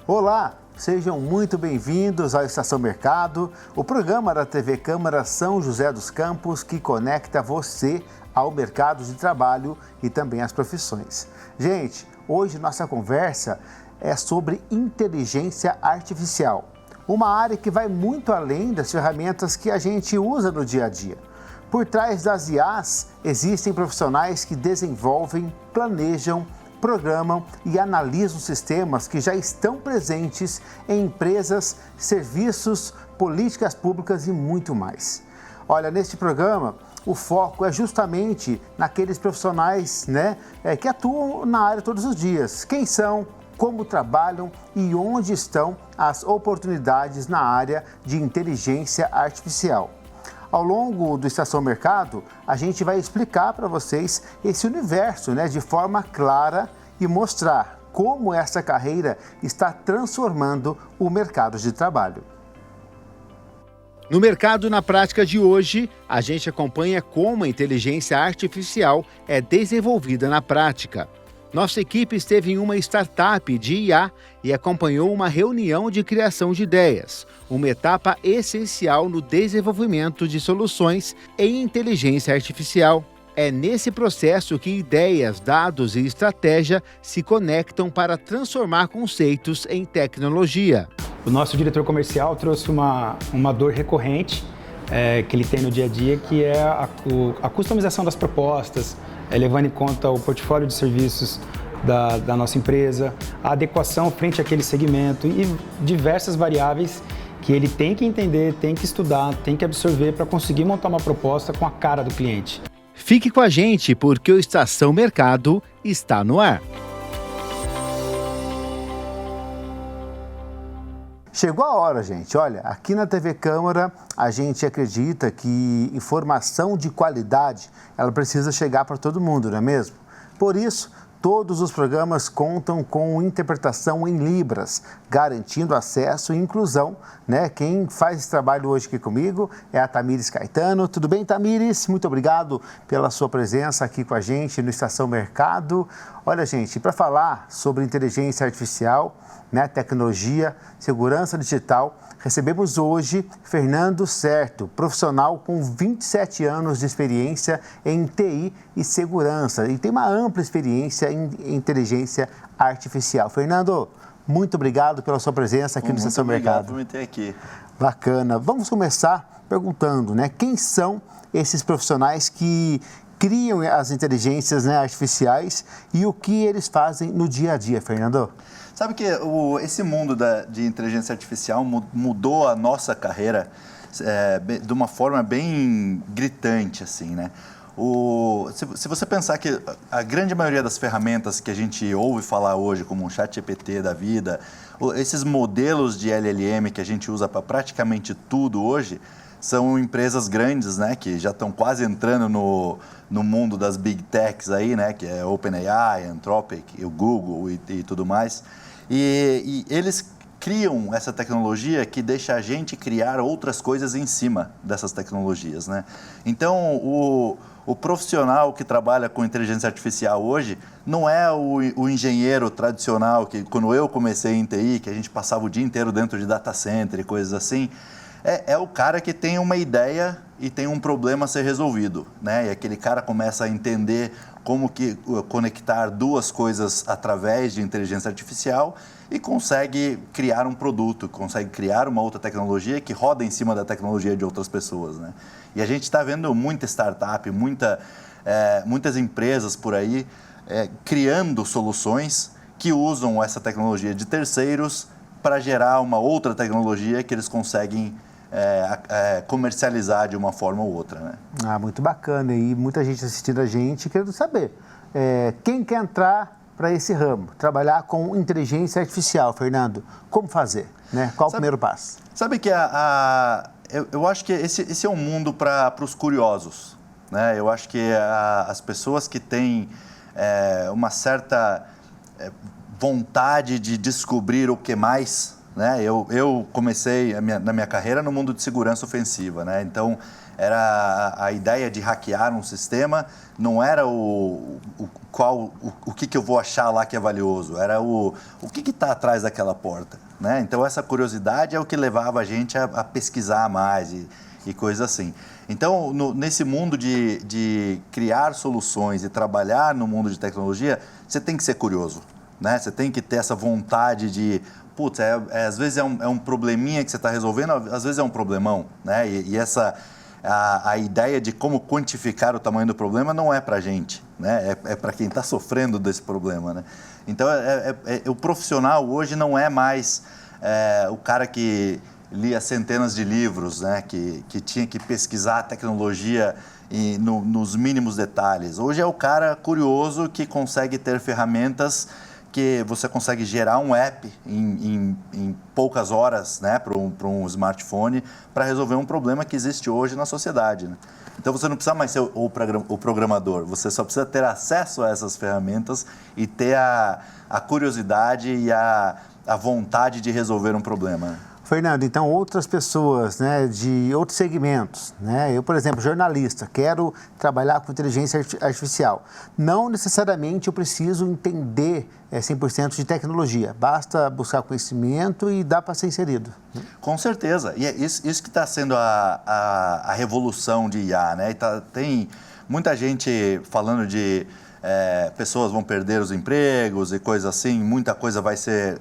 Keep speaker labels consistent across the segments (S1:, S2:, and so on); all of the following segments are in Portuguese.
S1: Olá, sejam muito bem-vindos ao Estação Mercado, o programa da TV Câmara São José dos Campos que conecta você ao mercado de trabalho e também às profissões. Gente, hoje nossa conversa é sobre inteligência artificial, uma área que vai muito além das ferramentas que a gente usa no dia a dia. Por trás das IAs, existem profissionais que desenvolvem, planejam, programam e analisam sistemas que já estão presentes em empresas, serviços, políticas públicas e muito mais. Olha, neste programa, o foco é justamente naqueles profissionais, que atuam na área todos os dias. Quem são, como trabalham e onde estão as oportunidades na área de inteligência artificial. Ao longo do Estação Mercado, a gente vai explicar para vocês esse universo, de forma clara e mostrar como essa carreira está transformando o mercado de trabalho. No Mercado na Prática de hoje, a gente acompanha como a inteligência artificial é desenvolvida na prática. Nossa equipe esteve em uma startup de IA e acompanhou uma reunião de criação de ideias, uma etapa essencial no desenvolvimento de soluções em inteligência artificial. É nesse processo que ideias, dados e estratégia se conectam para transformar conceitos em tecnologia.
S2: O nosso diretor comercial trouxe uma dor recorrente que ele tem no dia a dia, que é a customização das propostas, levando em conta o portfólio de serviços da nossa empresa, a adequação frente àquele segmento e diversas variáveis que ele tem que entender, tem que estudar, tem que absorver para conseguir montar uma proposta com a cara do cliente.
S1: Fique com a gente porque o Estação Mercado está no ar. Chegou a hora, gente. Olha, aqui na TV Câmara, a gente acredita que informação de qualidade, ela precisa chegar para todo mundo, não é mesmo? Por isso, todos os programas contam com interpretação em Libras, garantindo acesso e inclusão, Quem faz esse trabalho hoje aqui comigo é a Tamires Caetano. Tudo bem, Tamires? Muito obrigado pela sua presença aqui com a gente no Estação Mercado. Olha, gente, para falar sobre inteligência artificial, tecnologia, segurança digital, recebemos hoje Fernando Certo, profissional com 27 anos de experiência em TI e segurança e tem uma ampla experiência em inteligência artificial. Fernando, muito obrigado pela sua presença aqui no Estação Mercado.
S3: Muito obrigado por me ter aqui.
S1: Bacana. Vamos começar perguntando, quem são esses profissionais que criam as inteligências artificiais e o que eles fazem no dia a dia, Fernando?
S3: Sabe que esse mundo de inteligência artificial mudou a nossa carreira de uma forma bem gritante, assim, Se você pensar que a grande maioria das ferramentas que a gente ouve falar hoje, como o ChatGPT da vida, esses modelos de LLM que a gente usa para praticamente tudo hoje, são empresas grandes, que já estão quase entrando no mundo das Big Techs aí, que é OpenAI, Anthropic, o Google e tudo mais. E eles criam essa tecnologia que deixa a gente criar outras coisas em cima dessas tecnologias, Então, o profissional que trabalha com inteligência artificial hoje não é o engenheiro tradicional que, quando eu comecei em TI, que a gente passava o dia inteiro dentro de data center e coisas assim. É o cara que tem uma ideia e tem um problema a ser resolvido, E aquele cara começa a entender como que conectar duas coisas através de inteligência artificial e consegue criar um produto, consegue criar uma outra tecnologia que roda em cima da tecnologia de outras pessoas, E a gente está vendo muita startup, muitas empresas por aí criando soluções que usam essa tecnologia de terceiros para gerar uma outra tecnologia que eles conseguem comercializar de uma forma ou outra,
S1: Muito bacana. E muita gente assistindo a gente querendo saber quem quer entrar para esse ramo, trabalhar com inteligência artificial, Fernando, como fazer, Qual o primeiro passo?
S3: Sabe que eu acho que esse é um mundo para os curiosos, Eu acho que as pessoas que têm uma certa vontade de descobrir o que mais, né? Eu comecei na minha carreira no mundo de segurança ofensiva, né? Então, era a ideia de hackear um sistema, não era o que eu vou achar lá que é valioso, era o que está atrás daquela porta, né? Então, essa curiosidade é o que levava a gente a pesquisar mais e coisas assim. Então, nesse mundo de criar soluções e trabalhar no mundo de tecnologia, você tem que ser curioso, né? Você tem que ter essa vontade de... Putz, às vezes é um probleminha que você está resolvendo, às vezes é um problemão, né? E essa... A ideia de como quantificar o tamanho do problema não é para a gente, né? É para quem está sofrendo desse problema, né? Então, o profissional hoje não é mais o cara que lia centenas de livros, né? Que tinha que pesquisar a tecnologia nos mínimos detalhes. Hoje é o cara curioso que consegue ter ferramentas que você consegue gerar um app em poucas horas, né, para um smartphone, para resolver um problema que existe hoje na sociedade, né? Então, você não precisa mais ser o programador, você só precisa ter acesso a essas ferramentas e ter a curiosidade e a vontade de resolver um problema.
S1: Fernando, então outras pessoas, né, de outros segmentos, né? Eu, por exemplo, jornalista, quero trabalhar com inteligência artificial. Não necessariamente eu preciso entender 100% de tecnologia, basta buscar conhecimento e dá para ser inserido.
S3: Com certeza, e é isso que está sendo a revolução de IA, né? Tem muita gente falando de... pessoas vão perder os empregos e coisas assim, muita coisa vai ser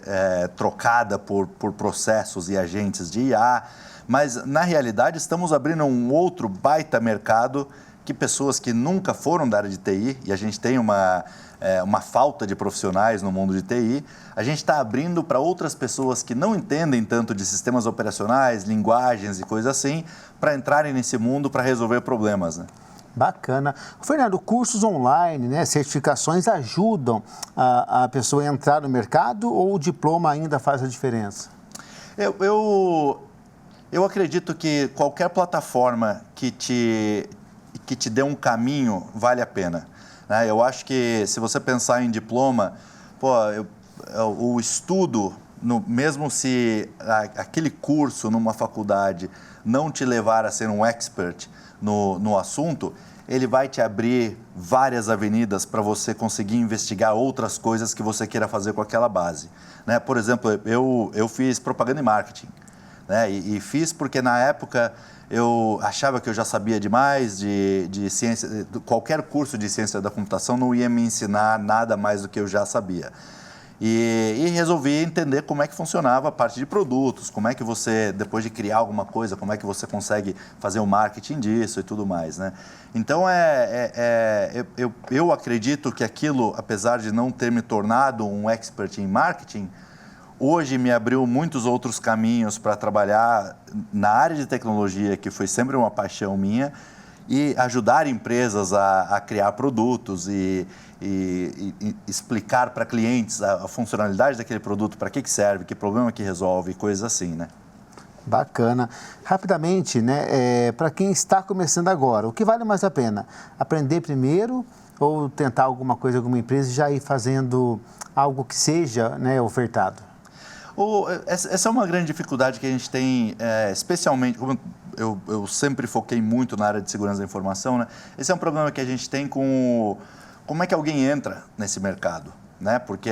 S3: trocada por processos e agentes de IA, mas na realidade estamos abrindo um outro baita mercado que pessoas que nunca foram da área de TI, e a gente tem uma falta de profissionais no mundo de TI, a gente está abrindo para outras pessoas que não entendem tanto de sistemas operacionais, linguagens e coisas assim, para entrarem nesse mundo para resolver problemas, né?
S1: Bacana. Fernando, cursos online, né, certificações ajudam a pessoa a entrar no mercado ou o diploma ainda faz a diferença?
S3: Eu acredito que qualquer plataforma que te dê um caminho vale a pena, né? Eu acho que se você pensar em diploma, o estudo, mesmo se aquele curso numa faculdade não te levar a ser um expert no assunto, ele vai te abrir várias avenidas para você conseguir investigar outras coisas que você queira fazer com aquela base, né? Por exemplo, eu fiz propaganda e marketing, né? E fiz porque na época eu achava que eu já sabia demais de ciência, qualquer curso de ciência da computação não ia me ensinar nada mais do que eu já sabia. E resolvi entender como é que funcionava a parte de produtos, como é que você, depois de criar alguma coisa, como é que você consegue fazer o marketing disso e tudo mais, né? Então, eu acredito que aquilo, apesar de não ter me tornado um expert em marketing, hoje me abriu muitos outros caminhos para trabalhar na área de tecnologia, que foi sempre uma paixão minha, e ajudar empresas a criar produtos e explicar para clientes a funcionalidade daquele produto, para que serve, que problema que resolve, coisas assim, né?
S1: Bacana. Rapidamente, né, para quem está começando agora, o que vale mais a pena? Aprender primeiro ou tentar alguma coisa, alguma empresa e já ir fazendo algo que seja, né, ofertado?
S3: Essa é uma grande dificuldade que a gente tem, especialmente, como eu sempre foquei muito na área de segurança da informação, né? Esse é um problema que a gente tem com como é que alguém entra nesse mercado, né? Porque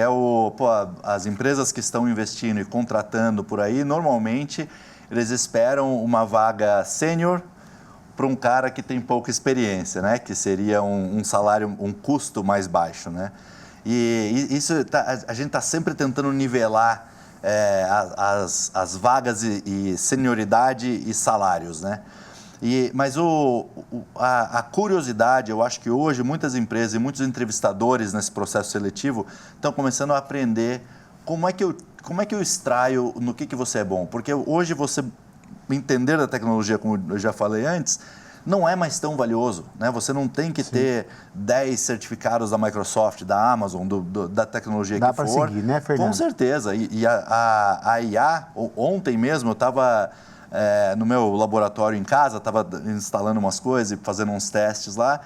S3: as empresas que estão investindo e contratando por aí, normalmente, eles esperam uma vaga sênior para um cara que tem pouca experiência, né? Que seria um salário, um custo mais baixo, né? E isso a gente está sempre tentando nivelar as vagas e senioridade e salários, né? Mas a curiosidade, eu acho que hoje muitas empresas e muitos entrevistadores nesse processo seletivo estão começando a aprender como é que eu extraio no que você é bom. Porque hoje você entender da tecnologia, como eu já falei antes, não é mais tão valioso, né? Você não tem que ter 10 certificados da Microsoft, da Amazon, da tecnologia que for.
S1: Dá para seguir, né, Fernando?
S3: Com certeza. E a IA, ontem mesmo eu estava no meu laboratório em casa, estava instalando umas coisas e fazendo uns testes lá.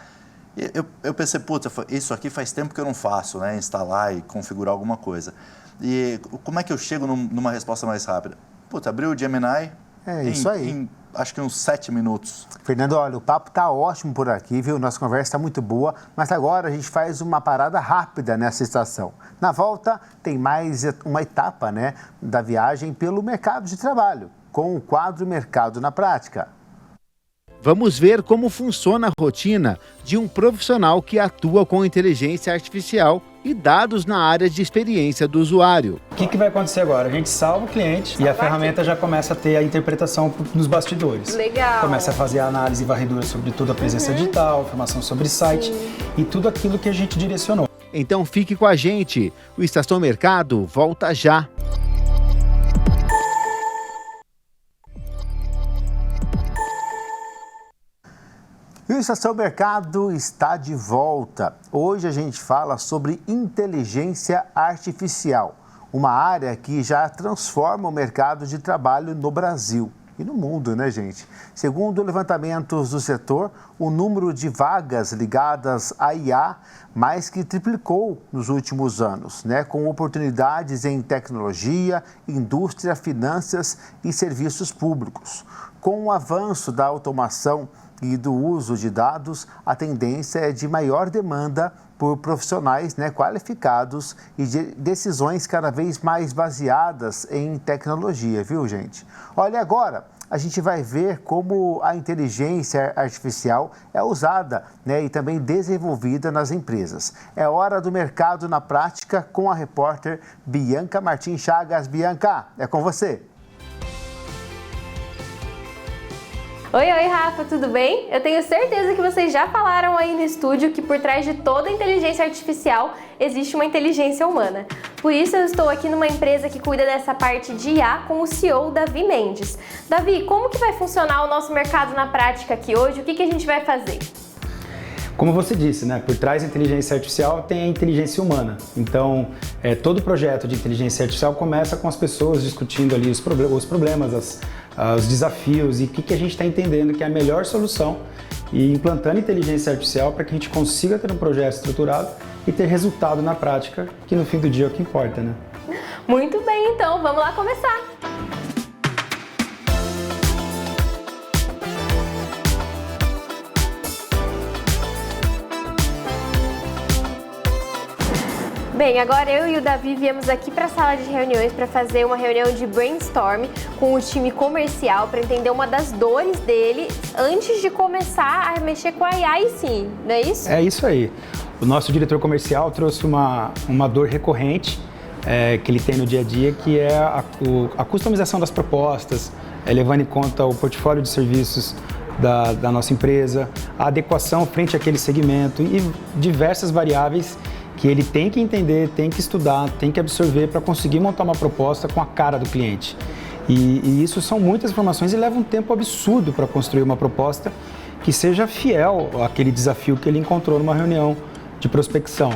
S3: E eu pensei, putz, isso aqui faz tempo que eu não faço, né? Instalar e configurar alguma coisa. E como é que eu chego numa resposta mais rápida? Putz, abriu o Gemini
S1: isso aí.
S3: Acho que uns 7 minutos.
S1: Fernando, olha, o papo tá ótimo por aqui, viu? Nossa conversa está muito boa, mas agora a gente faz uma parada rápida nessa estação. Na volta, tem mais uma etapa, né, da viagem pelo mercado de trabalho, com o quadro Mercado na Prática. Vamos ver como funciona a rotina de um profissional que atua com inteligência artificial e dados na área de experiência do usuário.
S2: O que vai acontecer agora? A gente salva o cliente e a ferramenta já começa a ter a interpretação nos bastidores.
S4: Legal.
S2: Começa a fazer a análise e varredura sobre toda a presença digital, informação sobre site e tudo aquilo que a gente direcionou.
S1: Então fique com a gente. O Estação Mercado volta já. E o Estação Mercado está de volta. Hoje a gente fala sobre inteligência artificial, uma área que já transforma o mercado de trabalho no Brasil e no mundo, né, gente? Segundo levantamentos do setor, o número de vagas ligadas à IA mais que triplicou nos últimos anos, né, com oportunidades em tecnologia, indústria, finanças e serviços públicos. Com o avanço da automação e do uso de dados, a tendência é de maior demanda por profissionais, né, qualificados e de decisões cada vez mais baseadas em tecnologia, viu, gente? Olha, agora a gente vai ver como a inteligência artificial é usada, né, e também desenvolvida nas empresas. É hora do Mercado na Prática com a repórter Bianca Martins Chagas. Bianca, é com você.
S4: Oi, Rafa, tudo bem? Eu tenho certeza que vocês já falaram aí no estúdio que por trás de toda inteligência artificial existe uma inteligência humana. Por isso eu estou aqui numa empresa que cuida dessa parte de IA com o CEO Davi Mendes. Davi, como que vai funcionar o nosso mercado na prática aqui hoje? O que a gente vai fazer?
S2: Como você disse, né, por trás da inteligência artificial tem a inteligência humana. Então, todo projeto de inteligência artificial começa com as pessoas discutindo ali os problemas, os desafios e o que a gente está entendendo que é a melhor solução e implantando inteligência artificial para que a gente consiga ter um projeto estruturado e ter resultado na prática, que no fim do dia é o que importa, né?
S4: Muito bem, então, vamos lá começar! Bem, agora eu e o Davi viemos aqui para a sala de reuniões para fazer uma reunião de brainstorm com o time comercial para entender uma das dores dele antes de começar a mexer com a IA, sim, não é isso?
S2: É isso aí. O nosso diretor comercial trouxe uma dor recorrente que ele tem no dia a dia, que é a customização das propostas, levando em conta o portfólio de serviços da nossa empresa, a adequação frente àquele segmento e diversas variáveis que ele tem que entender, tem que estudar, tem que absorver para conseguir montar uma proposta com a cara do cliente. E isso são muitas informações e leva um tempo absurdo para construir uma proposta que seja fiel àquele desafio que ele encontrou numa reunião de prospecção.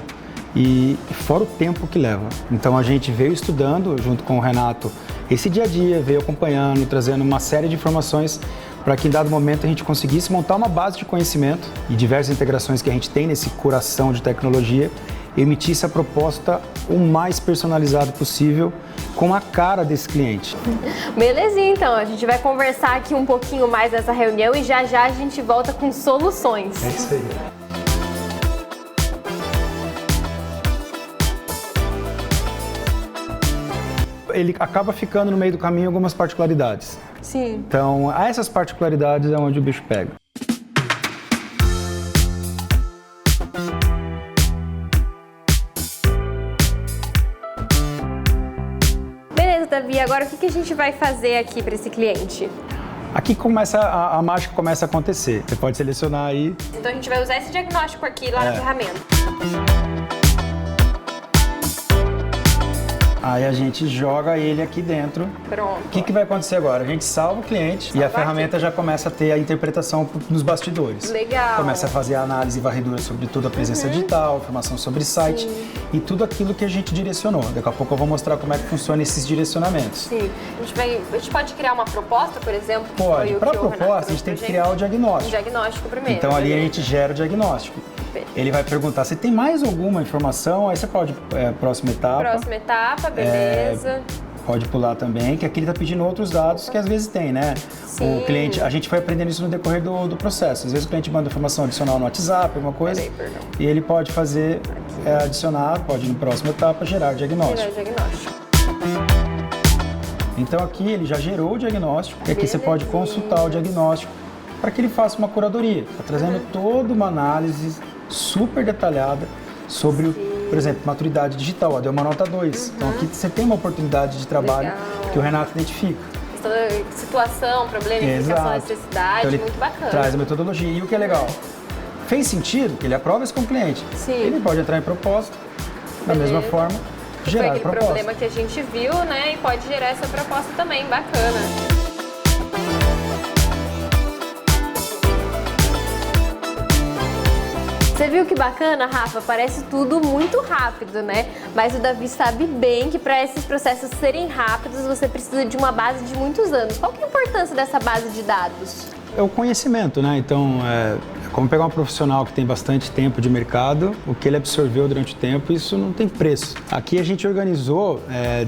S2: E fora o tempo que leva. Então a gente veio estudando junto com o Renato esse dia a dia, veio acompanhando, trazendo uma série de informações para que em dado momento a gente conseguisse montar uma base de conhecimento e diversas integrações que a gente tem nesse coração de tecnologia, emitisse a proposta o mais personalizado possível com a cara desse cliente.
S4: Belezinha, então. A gente vai conversar aqui um pouquinho mais nessa reunião e já a gente volta com soluções.
S2: É isso aí. Ele acaba ficando no meio do caminho algumas particularidades.
S4: Sim.
S2: Então, essas particularidades é onde o bicho pega.
S4: Davi, agora o que a gente vai fazer aqui para esse cliente?
S2: Aqui começa a mágica começa a acontecer. Você pode selecionar aí.
S4: Então a gente vai usar esse diagnóstico aqui lá na ferramenta.
S2: Aí a gente joga ele aqui dentro.
S4: Pronto.
S2: O que vai acontecer agora? A gente salva o cliente e a ferramenta já começa a ter a interpretação nos bastidores.
S4: Legal.
S2: Começa a fazer a análise e varredura sobre toda a presença digital, informação sobre site e tudo aquilo que a gente direcionou. Daqui a pouco eu vou mostrar como é que funciona esses direcionamentos.
S4: Sim. A gente pode criar uma proposta, por exemplo?
S2: Pode. Para a proposta, a gente tem que criar o diagnóstico.
S4: O diagnóstico primeiro.
S2: Então ali a gente gera o diagnóstico. Ele vai perguntar se tem mais alguma informação, aí você pode, próxima etapa.
S4: Próxima etapa, beleza.
S2: Pode pular também, que aqui ele está pedindo outros dados que às vezes tem, né?
S4: Sim.
S2: O cliente, a gente foi aprendendo isso no decorrer do processo. Às vezes o cliente manda informação adicional no WhatsApp, alguma coisa, e ele pode fazer, adicionar, pode ir na próxima etapa, gerar diagnóstico. Então aqui ele já gerou o diagnóstico, e aqui você pode consultar o diagnóstico para que ele faça uma curadoria. Está trazendo toda uma análise super detalhada sobre, por exemplo, maturidade digital. Deu uma nota 2. Então aqui você tem uma oportunidade de trabalho que o Renato identifica.
S4: Situação, problema, indicação, necessidade, então, muito bacana.
S2: Traz a metodologia. E o que é legal? Fez sentido? Ele aprova isso com o cliente.
S4: Sim.
S2: Ele pode entrar em proposta, da mesma forma, gerar a proposta.
S4: Foi aquele problema que a gente viu, né? E pode gerar essa proposta também, bacana. Você viu que bacana, Rafa? Parece tudo muito rápido, né? Mas o Davi sabe bem que para esses processos serem rápidos, você precisa de uma base de muitos anos. Qual que é a importância dessa base de dados?
S2: É o conhecimento, né? Então, é como pegar um profissional que tem bastante tempo de mercado, o que ele absorveu durante o tempo, isso não tem preço. Aqui a gente organizou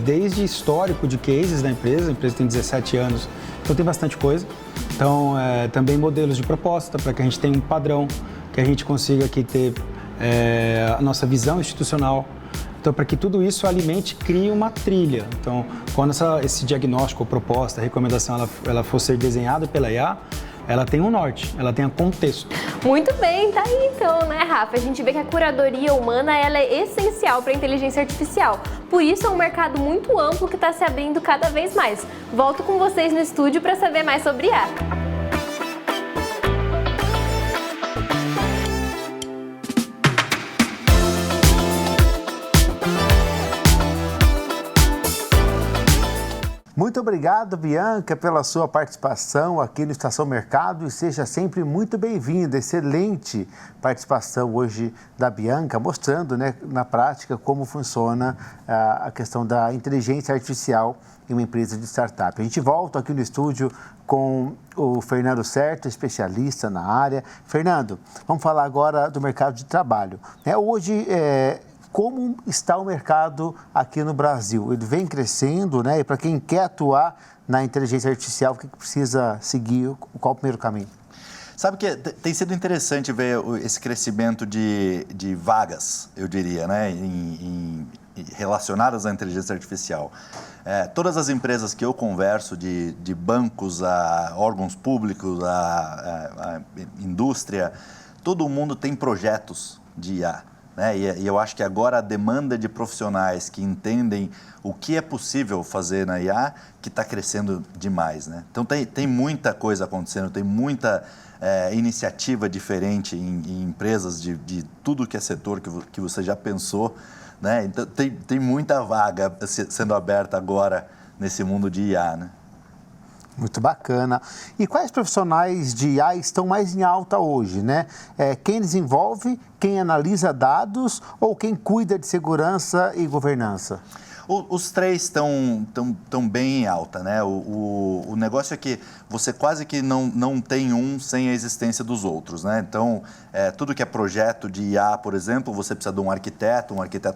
S2: desde histórico de cases da empresa, a empresa tem 17 anos, então tem bastante coisa. Então, também modelos de proposta, para que a gente tenha um padrão, que a gente consiga aqui ter a nossa visão institucional. Então, para que tudo isso alimente, crie uma trilha. Então, quando esse diagnóstico, proposta, recomendação, ela for ser desenhada pela IA, ela tem um norte, ela tem um contexto.
S4: Muito bem, tá aí então, né, Rafa? A gente vê que a curadoria humana ela é essencial para a inteligência artificial. Por isso é um mercado muito amplo que está se abrindo cada vez mais. Volto com vocês no estúdio para saber mais sobre IA.
S1: Muito obrigado, Bianca, pela sua participação aqui no Estação Mercado e seja sempre muito bem-vinda. Excelente participação hoje da Bianca, mostrando, né, na prática como funciona a questão da inteligência artificial em uma empresa de startup. A gente volta aqui no estúdio com o Fernando Certo, especialista na área. Fernando, vamos falar agora do mercado de trabalho. Hoje, como está o mercado aqui no Brasil? Ele vem crescendo, né? E para quem quer atuar na inteligência artificial, o que precisa seguir? Qual o primeiro caminho?
S3: Sabe que tem sido interessante ver esse crescimento de vagas, eu diria, né? Relacionadas à inteligência artificial. Todas as empresas que eu converso, de bancos a órgãos públicos, a indústria, todo mundo tem projetos de IA. E eu acho que agora a demanda de profissionais que entendem o que é possível fazer na IA que está crescendo demais, né? Então tem muita coisa acontecendo, tem muita iniciativa diferente em empresas de tudo que é setor que você já pensou, né? Então tem muita vaga sendo aberta agora nesse mundo de IA, né?
S1: Muito bacana. E quais profissionais de IA estão mais em alta hoje, né? Quem desenvolve, quem analisa dados ou quem cuida de segurança e governança?
S3: Os três estão bem em alta, né? O negócio é que você quase que não tem um sem a existência dos outros, né? Então, tudo que é projeto de IA, por exemplo, você precisa de um arquiteto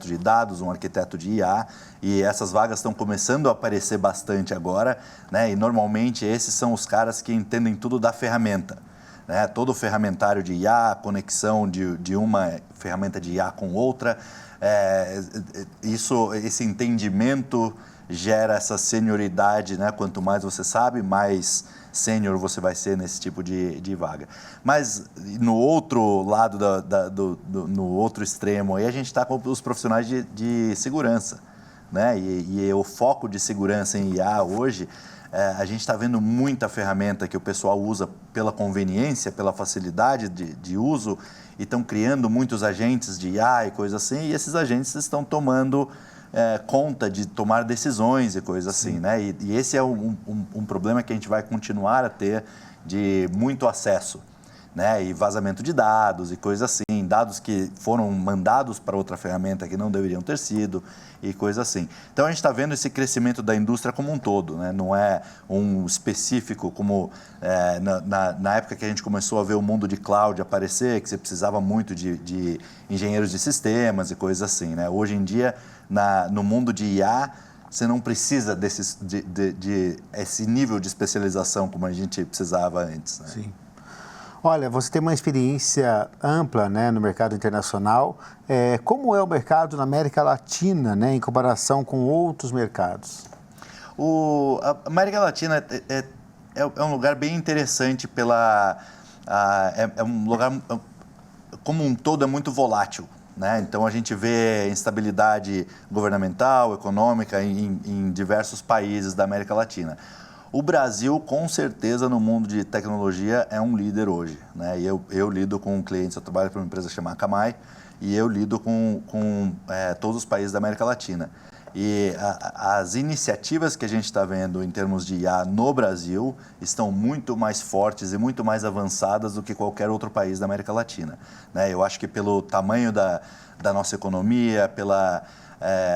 S3: de dados, um arquiteto de IA, e essas vagas estão começando a aparecer bastante agora, né? E normalmente esses são os caras que entendem tudo da ferramenta, né? Todo o ferramentário de IA, a conexão de uma ferramenta de IA com outra. Esse entendimento gera essa senioridade, né? Quanto mais você sabe, mais sênior você vai ser nesse tipo de vaga. Mas no outro lado, no outro extremo, aí a gente está com os profissionais de segurança, né? E o foco de segurança em IA hoje, a gente está vendo muita ferramenta que o pessoal usa pela conveniência, pela facilidade de uso, e estão criando muitos agentes de IA e coisas assim, e esses agentes estão tomando conta de tomar decisões e coisas assim, né? E esse é um problema que a gente vai continuar a ter de muito acesso, né? E vazamento de dados e coisas assim, dados que foram mandados para outra ferramenta que não deveriam ter sido e coisas assim. Então a gente está vendo esse crescimento da indústria como um todo, né? Não é um específico como na época que a gente começou a ver o mundo de cloud aparecer, que você precisava muito de engenheiros de sistemas e coisas assim, né? Hoje em dia, no mundo de IA, você não precisa esse nível de especialização como a gente precisava antes, né?
S1: Sim. Olha, você tem uma experiência ampla, né, no mercado internacional. Como é o mercado na América Latina, né, em comparação com outros mercados?
S3: A América Latina é um lugar bem interessante é um lugar, como um todo, é muito volátil, né? Então a gente vê instabilidade governamental, econômica em diversos países da América Latina. O Brasil, com certeza, no mundo de tecnologia, é um líder hoje, né? E eu lido com clientes, eu trabalho para uma empresa chamada Akamai, e eu lido com todos os países da América Latina. E as iniciativas que a gente está vendo em termos de IA no Brasil estão muito mais fortes e muito mais avançadas do que qualquer outro país da América Latina, né? Eu acho que pelo tamanho da nossa economia, pela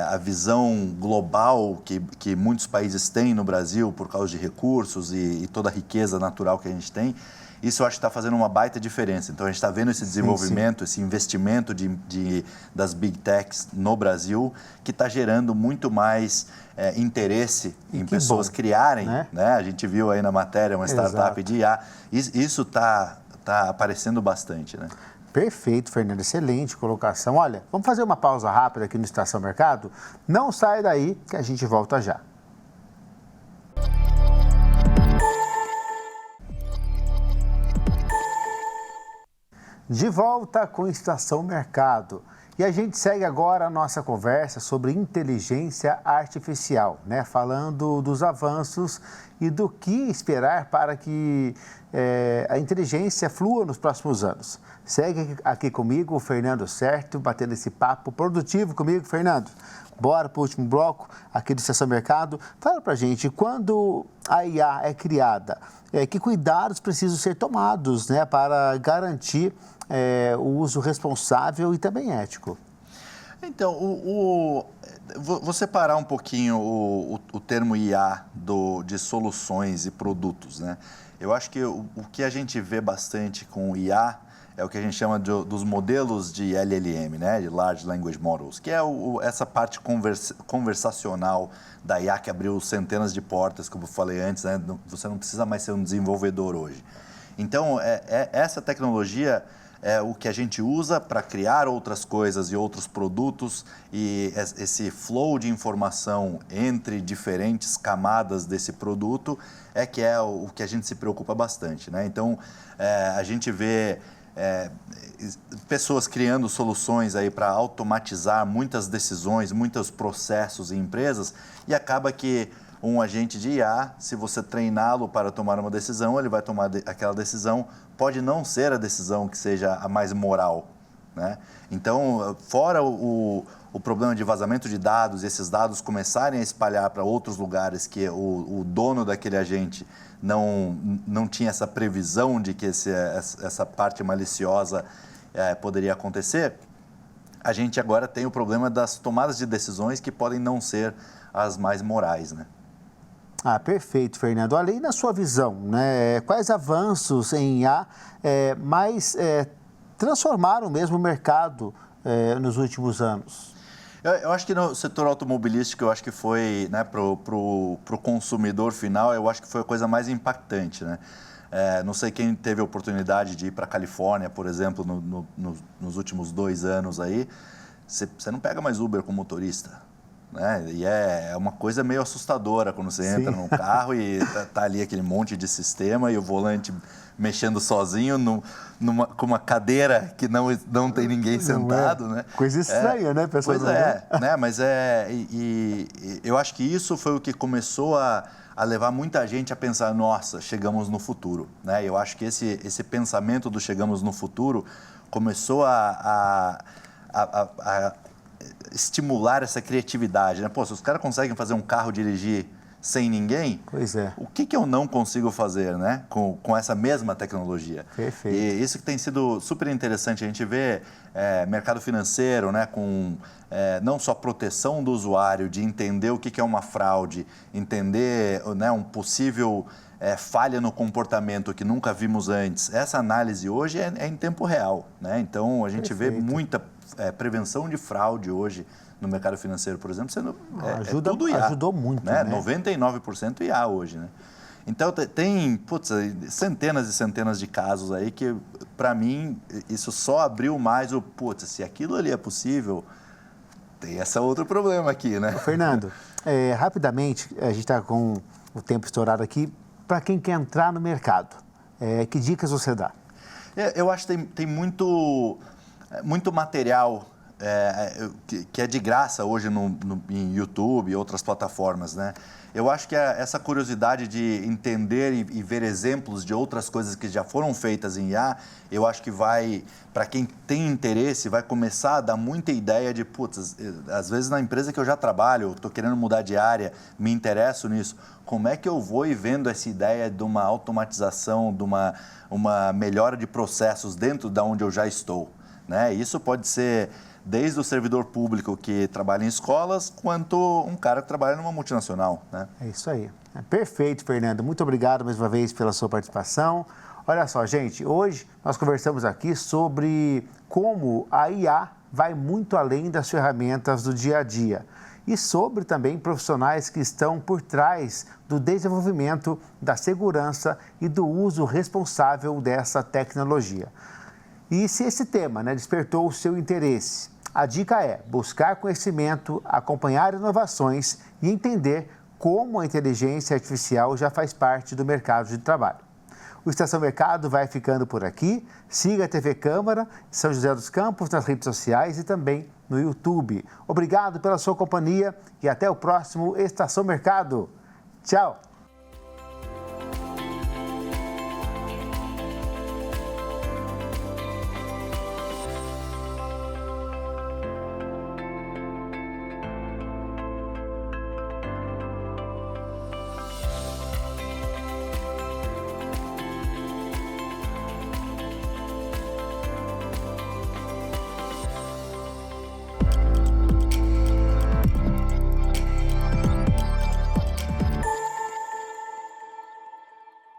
S3: a visão global que muitos países têm no Brasil por causa de recursos e toda a riqueza natural que a gente tem, isso eu acho que está fazendo uma baita diferença. Então a gente está vendo esse desenvolvimento, esse investimento das Big Techs no Brasil, que está gerando muito mais interesse em pessoas criarem, né? A gente viu aí na matéria uma startup de IA. Isso está aparecendo bastante, né?
S1: Perfeito, Fernando. Excelente colocação. Olha, vamos fazer uma pausa rápida aqui no Estação Mercado? Não sai daí que a gente volta já. De volta com Estação Mercado. E a gente segue agora a nossa conversa sobre inteligência artificial, né? Falando dos avanços e do que esperar para que a inteligência flua nos próximos anos. Segue aqui comigo o Fernando Certo, batendo esse papo produtivo comigo, Fernando. Bora para o último bloco aqui do Estação Mercado. Fala para a gente, quando a IA é criada, que cuidados precisam ser tomados, né, para garantir o uso responsável e também ético?
S3: Então, vou separar um pouquinho o termo IA de soluções e produtos, né? Eu acho que o que a gente vê bastante com o IA é o que a gente chama dos modelos de LLM, né? De Large Language Models, que é essa parte conversacional da IA que abriu centenas de portas, como eu falei antes, né? Você não precisa mais ser um desenvolvedor hoje. Então, essa tecnologia é o que a gente usa para criar outras coisas e outros produtos, e esse flow de informação entre diferentes camadas desse produto que é o que a gente se preocupa bastante, né? Então, a gente vê pessoas criando soluções aí para automatizar muitas decisões, muitos processos em empresas, e acaba que um agente de IA, se você treiná-lo para tomar uma decisão, ele vai tomar aquela decisão, pode não ser a decisão que seja a mais moral, né? Então, fora o problema de vazamento de dados, esses dados começarem a espalhar para outros lugares que o dono daquele agente não tinha essa previsão de que essa parte maliciosa poderia acontecer, a gente agora tem o problema das tomadas de decisões que podem não ser as mais morais, né?
S1: Ah, perfeito, Fernando. Além da sua visão, né, quais avanços em IA mais transformaram mesmo o mercado nos últimos anos?
S3: Eu acho que no setor automobilístico, eu acho que foi, né, pro consumidor final, eu acho que foi a coisa mais impactante, né? Não sei quem teve a oportunidade de ir para a Califórnia, por exemplo, nos últimos 2 anos aí, você não pega mais Uber como motorista, né? E é uma coisa meio assustadora quando você entra num carro e tá ali aquele monte de sistema e o volante mexendo sozinho com uma cadeira que não tem ninguém sentado, né?
S1: Coisa estranha, né, pessoal?
S3: Pois né? Mas eu acho que isso foi o que começou a levar muita gente a pensar, nossa, chegamos no futuro, né? Eu acho que esse pensamento do chegamos no futuro começou a estimular essa criatividade, né? Pô, se os caras conseguem fazer um carro dirigir sem ninguém,
S1: Pois é.
S3: o que eu não consigo fazer, né, com essa mesma tecnologia?
S1: Perfeito.
S3: E isso que tem sido super interessante, a gente vê mercado financeiro, né, com não só proteção do usuário, de entender o que é uma fraude, entender, né, um possível falha no comportamento que nunca vimos antes. Essa análise hoje é em tempo real, né? Então, a gente vê muita prevenção de fraude hoje no mercado financeiro, por exemplo, sendo tudo IA.
S1: Ajudou muito,
S3: né?
S1: 99%
S3: IA hoje, né? Então, tem centenas e centenas de casos aí que, para mim, isso só abriu mais se aquilo ali é possível, tem esse outro problema aqui, né?
S1: Fernando, rapidamente, a gente está com o tempo estourado aqui, para quem quer entrar no mercado, que dicas você dá?
S3: Eu acho que tem muito material que é de graça hoje em YouTube e outras plataformas, né? Eu acho que essa curiosidade de entender e ver exemplos de outras coisas que já foram feitas em IA, eu acho que vai, para quem tem interesse, vai começar a dar muita ideia de, às vezes na empresa que eu já trabalho, estou querendo mudar de área, me interesso nisso, como é que eu vou ir vendo essa ideia de uma automatização, de uma melhora de processos dentro de onde eu já estou, né? Isso pode ser desde o servidor público que trabalha em escolas, quanto um cara que trabalha numa multinacional, né?
S1: É isso aí. Perfeito, Fernando. Muito obrigado mais uma vez pela sua participação. Olha só, gente, hoje nós conversamos aqui sobre como a IA vai muito além das ferramentas do dia a dia e sobre também profissionais que estão por trás do desenvolvimento, da segurança e do uso responsável dessa tecnologia. E se esse tema, despertou o seu interesse, a dica é buscar conhecimento, acompanhar inovações e entender como a inteligência artificial já faz parte do mercado de trabalho. O Estação Mercado vai ficando por aqui. Siga a TV Câmara, São José dos Campos, nas redes sociais e também no YouTube. Obrigado pela sua companhia e até o próximo Estação Mercado. Tchau!